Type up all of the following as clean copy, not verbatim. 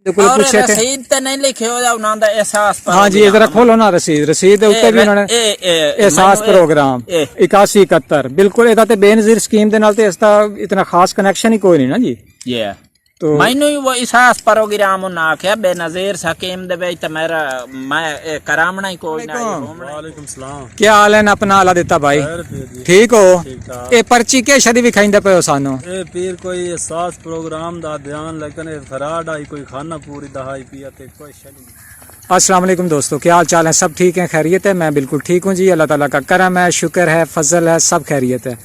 पूछे थे रसीद तो नहीं लिखे हो उन्होंने दा एहसास हाँ जी जरा खोलो ना रसीद उत्ते भी उन्होंने एहसास प्रोग्राम 8171 बिल्कुल ਇਹਦਾ ਤੇ ਬੇਨਜ਼ੀਰ ਸਕੀਮ ਦੇ ਨਾਲ ਤੇ ਇਸ ਦਾ ਇਤਨਾ ਖਾਸ ਕਨੈਕਸ਼ਨ ਹੀ ਕੋਈ ਨਹੀਂ ਨਾ ਜੀ ये तो मैनू ही वो एहसास प्रोग्राम उन्हें आख्या बेनजीर स्कीम दे विच ते मेरा मैं करामना ही कोई ना वालेकुम सलाम क्या हाल है अपना आला देता भाई ठीक हो ये पर्ची के शदी भी खाइंदा पे हो सानू ए पीर कोई एहसास प्रोग्राम दा ध्यान लेकिन फराड आई कोई खाना पूरी दहाई पिया ते कोई शदी अस्सलाम वालेकुम दोस्तों क्या हाल चाल है सब ठीक है खैरियत है मैं बिल्कुल ठीक हूँ जी अल्लाह ताला का करम है शुक्र है फजल है सब खैरियत है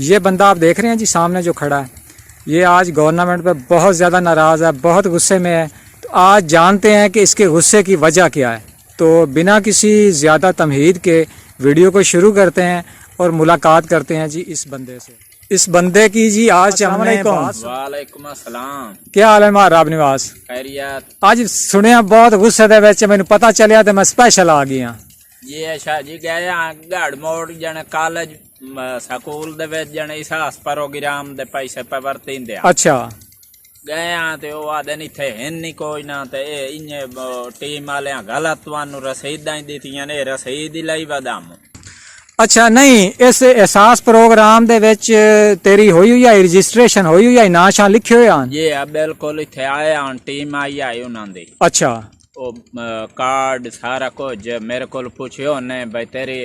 ये बंदा आप देख रहे हैं जी सामने जो खड़ा है ये आज गवर्नमेंट पे बहुत ज़्यादा नाराज़ है बहुत गुस्से में है तो आज जानते हैं कि इसके गुस्से की वजह क्या है तो बिना किसी ज़्यादा तमहीद के वीडियो को शुरू करते हैं और मुलाकात करते हैं जी इस बंदे से इस बंदे की जी आज वालेकुम अस्सलाम क्या हाल है महाराब निवास खैरियत आज सुने बहुत गुस्से दे विच मैनू पता चलिया तो मैं स्पेशल आ गया ये शाह जी गए गढ़ मोड़ जने कॉलेज स्कूल दे विच जने एहसास प्रोग्राम दे पैसे पे वरतींदे अच्छा गए ते ओ आदे नहीं थे हैं नहीं कोई ना ते इन्ने टीम वाले गलत तुहानू रसीदां दित्तियां ने रसीद ही लई वदाम अच्छा नहीं इस एहसास प्रोग्राम दे विच तेरी होई हुई है रजिस्ट्रेशन होई हुई है ना शा लिखे हुए हैं ये बिल्कुल इत्थे आए हैं टीम आई आई उन्हां दी अच्छा ओ कार्ड सारा कुछ मेरे को पूछियो ने भाई तेरी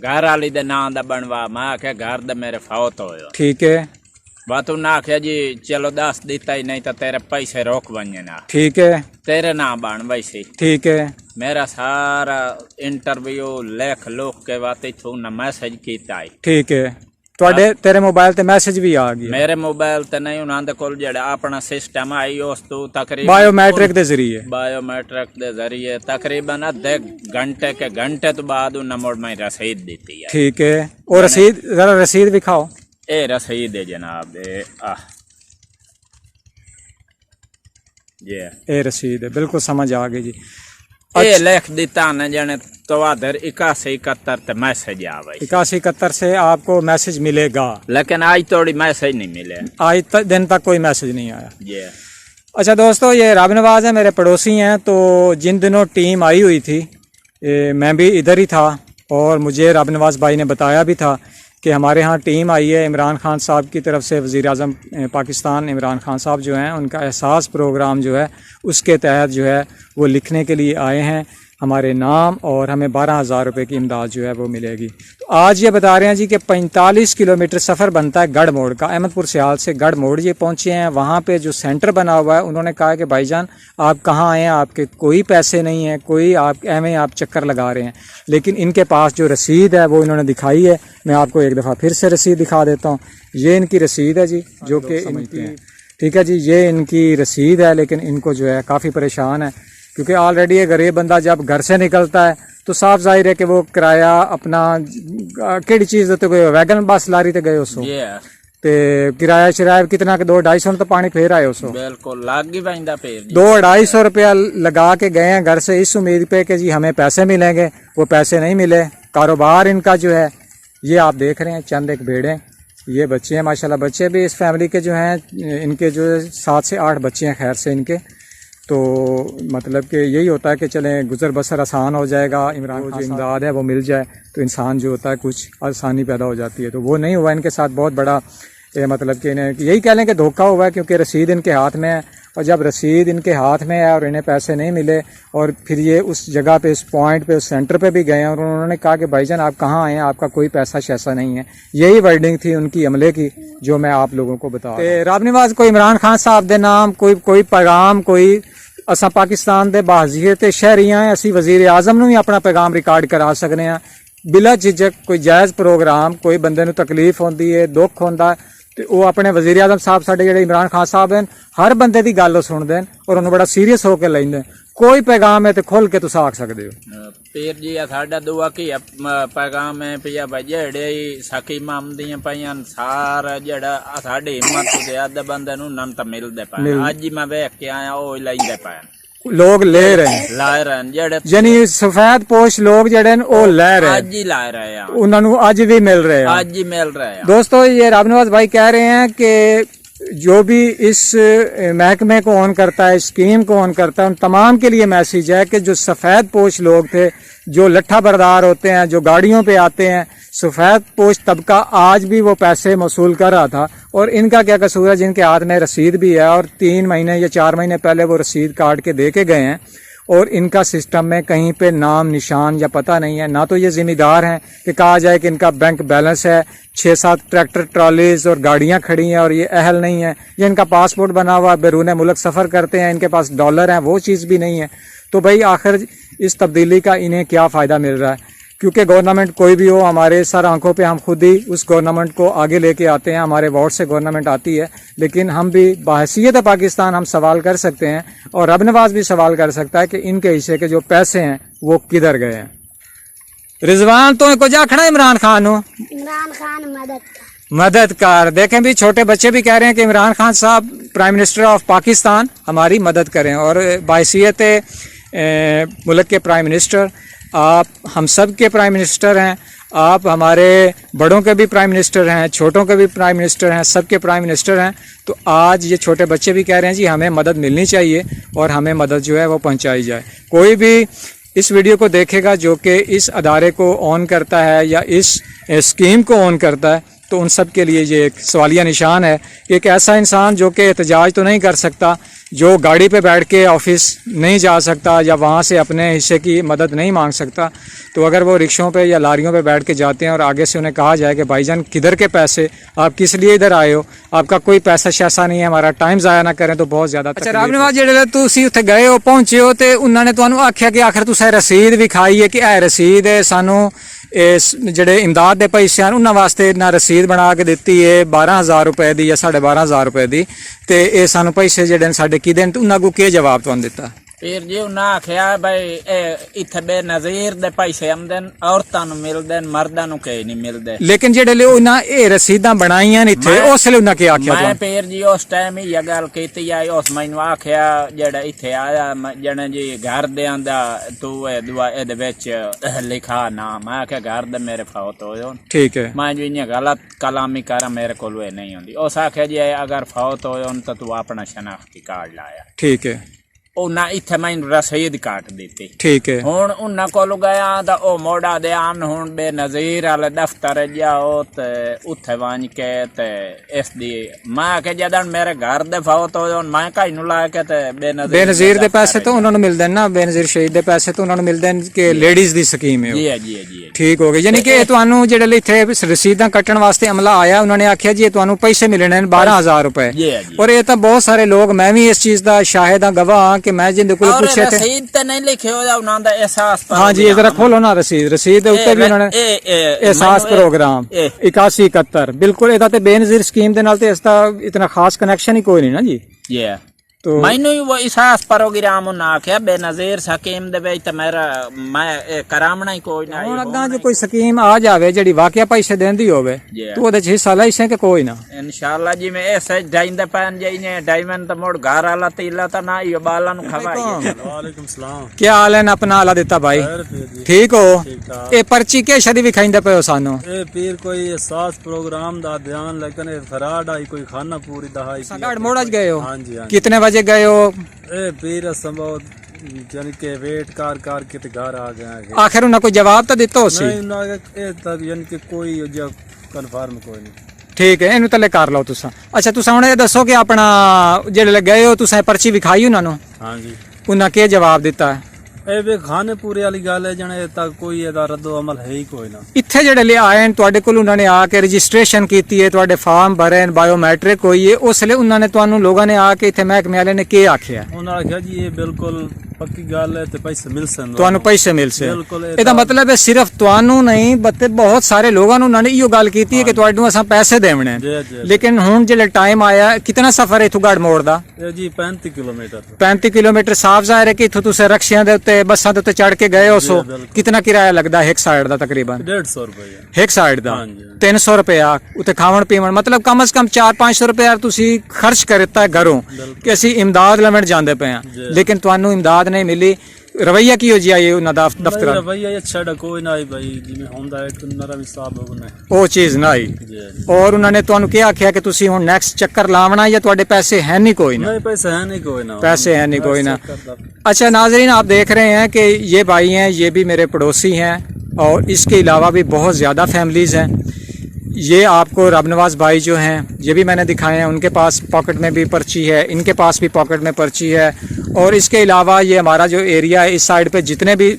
घर वाली दे नाम दा बनवा मैं आख्या घर दे मेरे फौत होयो ठीक है बात उन्हें आख्या जी चलो 10 दिता ही नहीं तो तेरे पैसे रोक बने ना ठीक है तेरे नाम बन वैसे ठीक है मेरा सारा इंटरव्यू लेख लुख के बात इथों ना मैसेज कीता है ठीक है ਤੁਹਾਡੇ तेरे मोबाइल ते मैसेज भी आ गया मेरे मोबाइल ते नहीं उन्हां दे कोल जेड़ा अपना सिस्टम आई उस तो तकरीबन बायोमेट्रिक दे जरिए तकरीबन आधे घंटे के घंटे तो बाद उन्हें मोड़ में रसीद दी है ठीक है और रसीद जरा रसीद दिखाओ ए रसीद है जनाब ये रसीद है बिल्कुल समझ आ गई जी ये लिख दिता ने जने तो आधर 8171 ते मैसेज आवे 8171 से आपको मैसेज मिलेगा लेकिन आज थोड़ी मैसेज नहीं मिले आज दिन तक कोई मैसेज नहीं आया ये अच्छा दोस्तों ये राब नवाज है मेरे पड़ोसी हैं तो जिन दिनों टीम आई हुई थी मैं भी इधर ही था और मुझे राब नवाज भाई ने बताया भी था कि हमारे यहाँ टीम आई है इमरान खान साहब की तरफ से वज़ीर आज़म पाकिस्तान इमरान खान साहब जो हैं उनका एहसास प्रोग्राम जो है उसके तहत जो है वो लिखने के लिए आए हैं हमारे नाम और हमें 12,000 रुपये की इमदाद जो है वो मिलेगी तो आज ये बता रहे हैं जी कि 45 किलोमीटर सफ़र बनता है गढ़ मोड़ का अहमदपुर सियाल से गढ़ मोड़ ये पहुँचे हैं वहाँ पे जो सेंटर बना हुआ है उन्होंने कहा कि भाईजान आप कहाँ आए हैं आपके कोई पैसे नहीं हैं कोई आप एवं आप चक्कर लगा रहे हैं लेकिन इनके पास जो रसीद है वो इन्होंने दिखाई है मैं आपको एक दफ़ा फिर से रसीद दिखा देता हूँ ये इनकी रसीद है जी जो कि इनकी ठीक है जी ये इनकी रसीद है लेकिन इनको जो है काफ़ी परेशान है क्योंकि ऑलरेडी ये गरीब बंदा जब घर से निकलता है तो साफ जाहिर है कि वो किराया अपना केड़ी चीज़ देते गए वैगन बस लारी ते गए उसो ते किराया शराया कितना के 200-250 तो पानी फेर आए उसो बिल्कुल लाग ही पैंदा फेर 200-250 रुपया लगा के गए हैं घर से इस उम्मीद पे कि जी हमें पैसे मिलेंगे वो पैसे नहीं मिले कारोबार इनका जो है ये आप देख रहे हैं चंद एक भेड़ें ये बच्चे हैं माशाल्लाह बच्चे भी इस फैमिली के जो हैं इनके जो 7 से 8 बच्चे हैं खैर से इनके तो मतलब कि यही होता है कि चलें गुजर बसर आसान हो जाएगा इमरान खान जो इमदाद है वो मिल जाए तो इंसान जो होता है कुछ आसानी पैदा हो जाती है तो वो नहीं हुआ इनके साथ बहुत बड़ा मतलब कि इन्हें यही कह लें कि धोखा हुआ है क्योंकि रसीद इनके हाथ में है और जब रसीद इनके हाथ में है और इन्हें पैसे नहीं मिले और फिर ये उस जगह पे उस पॉइंट पे उस सेंटर पे भी गए और उन्होंने कहा कि भाईजान आप कहाँ आए हैं आपका कोई पैसा शैसा नहीं है यही वर्डिंग थी उनकी अमले की जो मैं आप लोगों को बता राब निवाज कोई इमरान खान साहब के नाम कोई पैगाम कोई असा पाकिस्तान दे बाहजीत शहरियां हैं असी वजीर आजम नूं भी अपना पैगाम रिकॉर्ड करा सकने हैं बिला झिझक कोई जायज़ प्रोग्राम कोई बंदे नूं तकलीफ होंदी है दुख होंदा तो वो अपने वजीर आजम साहब साडे जिहड़े इमरान खान साहब हैं हर बंदे की गल सुनते हैं और उन्होंने बड़ा सीरीयस होकर लेंदे कोई पैगाम है तो खुल के तुस आख सकते हो पीर जी साडा दुआ की पैगाम है पिया भाई जेड़े सकीमां आंदियां पईयां सारा जेड़ा साडी हिम्मत दे अद बंदे नूं नम तां मिलदे पए अज ही मैं वेख के आया ओ लैंदे पए लोग ले रहे हैं लाए रहे जेड़े यानी सफेद पोश लोग जेड़े ओ ले रहे हैं आज ही ला रहे हैं उन्होंने आज भी मिल रहे हैं आज ही मिल रहे हैं दोस्तों ये राब नवाज भाई कह रहे हैं कि जो भी इस महकमे को ऑन करता है, स्कीम को ऑन करता है, उन तमाम के लिए मैसेज है कि जो सफ़ेद पोश लोग थे, जो लट्ठा बरदार होते हैं, जो गाड़ियों पे आते हैं, सफ़ेद पोश तबका आज भी वो पैसे वसूल कर रहा था। और इनका क्या कसूर है, जिनके हाथ में रसीद भी है और 3 महीने या 4 महीने पहले वो रसीद काट के दे के गए हैं, और इनका सिस्टम में कहीं पे नाम निशान या पता नहीं है। ना तो ये जिम्मेदार हैं कि कहा जाए कि इनका बैंक बैलेंस है, 6-7 ट्रैक्टर ट्रॉलीज और गाड़ियां खड़ी हैं और ये अहल नहीं है, या इनका पासपोर्ट बना हुआ, बैरून मुल्क सफ़र करते हैं, इनके पास डॉलर हैं, वो चीज़ भी नहीं है। तो भाई आखिर इस तब्दीली का इन्हें क्या फ़ायदा मिल रहा है? क्योंकि गवर्नमेंट कोई भी हो, हमारे सर आंखों पे हम खुद ही उस गवर्नमेंट को आगे लेके आते हैं, हमारे वोट से गवर्नमेंट आती है, लेकिन हम भी बहैसियत पाकिस्तान हम सवाल कर सकते हैं, और रब नवाज भी सवाल कर सकता है कि इनके हिस्से के जो पैसे हैं वो किधर गए हैं। रिजवान तो को जाखना इमरान खान हो, इमरान खान मदद कर। देखें भी छोटे बच्चे भी कह रहे हैं कि इमरान खान साहब प्राइम मिनिस्टर ऑफ पाकिस्तान हमारी मदद करें, और बहैसियत मुल्क के प्राइम मिनिस्टर आप हम सब के प्राइम मिनिस्टर हैं, आप हमारे बड़ों के भी प्राइम मिनिस्टर हैं, छोटों के भी प्राइम मिनिस्टर हैं, सब के प्राइम मिनिस्टर हैं। तो आज ये छोटे बच्चे भी कह रहे हैं जी हमें मदद मिलनी चाहिए और हमें मदद जो है वो पहुंचाई जाए। कोई भी इस वीडियो को देखेगा जो कि इस अदारे को ऑन करता है या इस स्कीम को ऑन करता है, तो उन सब के लिए ये एक सवालिया निशान है कि एक ऐसा इंसान जो कि एहतजाज तो नहीं कर सकता, जो गाड़ी पे बैठ के ऑफिस नहीं जा सकता या वहाँ से अपने हिस्से की मदद नहीं मांग सकता, तो अगर वो रिक्शों पे या लारियों पे बैठ के जाते हैं और आगे से उन्हें कहा जाए कि भाईजान किधर के पैसे, आप किस लिए इधर आए हो, आपका कोई पैसा शैसा नहीं है, हमारा टाइम ज़ाया ना करें, तो बहुत ज़्यादा। अच्छा रामनिवास जेडे तुसी उत्थे गए हो, पहुंचे हो, तो उन्होंने तुहानू आख्या कि आखिर तुसें रसीद विखाई है कि यह रसीद है सानू इस ਜਿਹੜੇ ਇਮਦਾਦ ਦੇ ਪੈਸੇ ਹਨ ਉਹਨਾਂ ਵਾਸਤੇ ਨਾ ਰਸੀਦ ਬਣਾ ਕੇ ਦਿੱਤੀ ਹੈ 12000 ਰੁਪਏ ਦੀ ਜਾਂ 12500 ਰੁਪਏ ਦੀ, ਤੇ ਇਹ ਸਾਨੂੰ ਪੈਸੇ ਜਿਹੜੇ ਨੇ ਸਾਡੇ ਕਿਹਦੇ ਨੇ, ਤੇ ਉਹਨਾਂ ਕੋ ਕੀ ਜਵਾਬ ਤੁਹਾਨੂੰ ਦਿੱਤਾ? फिर जी उन्हें आख्या भाई इत्थे बेनजीर दे पैसे आमदे औरतां नूं मिलदे मर्दां नूं कई नहीं मिलदे। लेकिन जेडे ले उन्हां ए रसीदां बनाईयां ने इत्थे उसले उन्हां की आख्या? मैं फिर जी उस टाइम ही गल कीती आई, उस मैनू आख्या जेड़ा इत्थे आया जने जी घर दे आंदा तू दुआ एदे विच लिखा ना, मैं आख्या घर दे मेरे फौत होए होन, ठीक है, मैं जी इयां गलत कलामी करा मेरे कोल वे नहीं होंदी। उस आख्या जी अगर फौत होए होन तो तू अपना शनाख्ती कार्ड लाया, ठीक है, उन्हें इत्थे मैनू रसीद काट दी, ठीक है। हुण उन्हां कोल गया तो ओ मोड़ा दे आन हुण बेनजीर वाले दफ्तर जाओ ते उत्थे वंज के ते इस दी मैं के जदन मेरे घर दे फौत हो मैं कहीं नु ला के ते बेनजीर दे पैसे तो उन्हां नु मिलदे ना, बेनजीर शहीद दे पैसे तो उन्हां नु मिलदे कि लेडीज दी स्कीम है। जी जी जी ठीक हो गई, यानी कि तुहानू जेडे इत्थे रसीदां कट्टण वास्ते अमला आया, उन्होंने आख्या जी तुहानू पैसे मिलने 12000 रुपए, और ये तो बहुत सारे लोग, मैं भी इस चीज का शाहिद हां, गवाह कि मैं जिंदे कोल पूछे थे रसीद ते नहीं लिखे हो उन्हां दा एहसास। हां जी जरा खोलो ना रसीद दे उत्ते भी उन्होंने एहसास प्रोग्राम 8171 बिल्कुल एदा ते बेनजीर स्कीम दे नाल ते इसदा इतना खास कनेक्शन ही कोई नहीं ना जी। तो मैनू वो एहसास प्रोग्राम उन्हें आख्या बेनजीर स्कीम दे विच ते मेरा मैं करामना ही कोई ना। हुण अग्गां जो कोई स्कीम आ जावे जेडी वाकया पैसे देंदी होवे तो ओदे च हिस्सा लै सके कोई ना, इंशाल्लाह जी मैं ऐसे जाइंदे पैन जाइने डायमंड ते मोड़ घर वाला तीला ता ना यो बाला नु खवाई। वालेकुम सलाम, क्या हाल है? अपना आला दिता भाई, ठीक हो? ए पर्ची के शदी विखाइंदे पे हो सानू? ए पीर कोई एहसास प्रोग्राम दा ध्यान, लेकिन फराड आई कोई खाना पूरी दहाई सागाड़ मोड़ गए हो? हां जी, कितने बजे गए हो? ए पीर संभव यानी के वेट कर के घर आ गया। आखिर उन्हें कोई जवाब तो दिता उसी? नहीं उन्हें ए तक यानी कि कोई जो कन्फर्म कोई नहीं। ठीक है, इनू तले कर लो तुसा। अच्छा तुसा हुण ये दसो कि अपना जेल्ले गए हो तुसा पर्ची विखाई उन्हां नूं? हां जी। उन्हें क्या जवाब दिता है? ए वे खाने पूरे वाली गल है जने तक कोई एदा रद्दो अमल है ही कोई ना। इत्थे जेडे ले आए न तुहाडे कोल उन्होंने आके रजिस्ट्रेशन कीती है, तुहाडे फार्म भरे न, बायोमेट्रिक होई है, उसले उन्होंने तुहानू लोगों ने आके इत्थे महकमे वाले ने क्या आख्या? उन्होंने आख्या जी ये बिल्कुल पक्की गल है ते पैसे मिल सन, तुहानू पैसे मिल से। एदा मतलब है सिर्फ तुहानू नहीं बल्कि बहुत सारे लोगों ने उन्होंने इहो गल कीती है कि तुहाडू असां पैसे देवणे, लेकिन हुण जेल्ले टाइम आया कितना सफर है इथों गढ़ मोड़ दा? जी 35 किलोमीटर। 35 किलोमीटर साफ जाहिर है कि इथों तुसे रक्शियां दे उत्ते बसां दे उत्ते चढ़ के गए हो सो कितना किराया लगदा है एक साइड दा? तकरीबन 150 रुपया एक साइड दा, 300 रुपया उत्ते खावण पीवण, मतलब कम से कम 400-500 रुपया तुसी खर्च करता है घरों कि असीं इमदाद लवण जांदे पे हां, लेकिन तुहानू इमदाद नहीं मिली। ਰਵਈਆ ਕੀ ਹੋ ਜੀ ਇਹ ਉਹਨਾਂ ਦਾ ਦਫ਼ਤਰਾਂ ਰਵਈਆ ਇਹ ਛੜਾ ਕੋਈ ਨਾ ਆਈ ਭਾਈ ਜਿਵੇਂ ਹੁੰਦਾ ਹੈ ਕਿ ਨਰਮ ਹਿਸਾਬ ਹੋਣਾ ਉਹ ਚੀਜ਼ ਨਾ ਆਈ ਜੀ ਔਰ ਉਹਨਾਂ ਨੇ ਤੁਹਾਨੂੰ ਕੀ ਆਖਿਆ ਕਿ ਤੁਸੀਂ ਹੁਣ ਨੈਕਸਟ ਚੱਕਰ ਲਾਵਣਾ ਜਾਂ ਤੁਹਾਡੇ ਪੈਸੇ ਹੈ ਨਹੀਂ कोई ना नहीं पैसे है नहीं कोई ना पैसे है नहीं कोई ना अच्छा नाजरीन आप देख रहे हैं कि ये भाई हैं ये भी मेरे पड़ोसी हैं और इसके अलावा भी बहुत ज़्यादा फैमिलीज़ हैं ये आपको रबनवाज भाई जो हैं ये भी मैंने दिखाए हैं उनके पास पॉकेट में भी पर्ची है इनके पास भी पॉकेट में पर्ची है और इसके अलावा ये हमारा जो एरिया है इस साइड पे जितने भी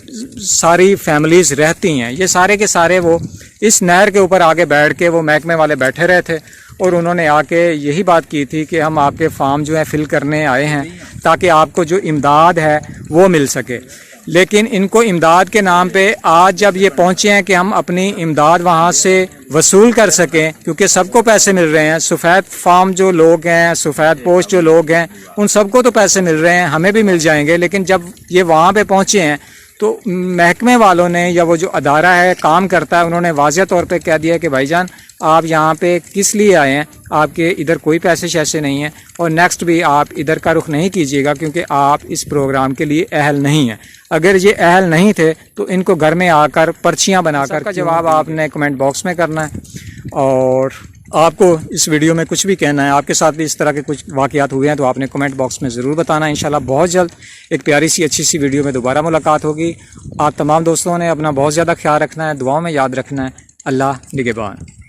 सारी फैमिलीज़ रहती हैं ये सारे के सारे वो इस नहर के ऊपर आगे बैठ के वो महकमे वाले बैठे रहे थे और उन्होंने आके यही बात की थी कि हम आपके फार्म जो है फिल करने आए हैं ताकि आपको जो इमदाद है वो मिल सके लेकिन इनको इमदाद के नाम पे आज जब ये पहुँचे हैं कि हम अपनी इमदाद वहाँ से वसूल कर सकें क्योंकि सबको पैसे मिल रहे हैं सफ़ेद फार्म जो लोग हैं सफ़ेद पोस्ट जो लोग हैं उन सबको तो पैसे मिल रहे हैं हमें भी मिल जाएंगे लेकिन जब ये वहाँ पे पहुँचे हैं तो महकमे वालों ने या वो जो अदारा है काम करता है उन्होंने वाज़ेह तौर पे कह दिया कि भाईजान आप यहाँ पे किस लिए आए हैं आपके इधर कोई पैसे शैसे नहीं हैं और नेक्स्ट भी आप इधर का रुख नहीं कीजिएगा क्योंकि आप इस प्रोग्राम के लिए अहल नहीं हैं अगर ये अहल नहीं थे तो इनको घर में आकर पर्चियाँ बनाकर का जवाब आपने कमेंट बॉक्स में करना है और आपको इस वीडियो में कुछ भी कहना है आपके साथ भी इस तरह के कुछ वाक़यात हुए हैं तो आपने कमेंट बॉक्स में ज़रूर बताना है इंशाल्लाह बहुत जल्द एक प्यारी सी अच्छी सी वीडियो में दोबारा मुलाकात होगी आप तमाम दोस्तों ने अपना बहुत ज़्यादा ख्याल रखना है दुआओं में याद रखना है अल्लाह निगहबान।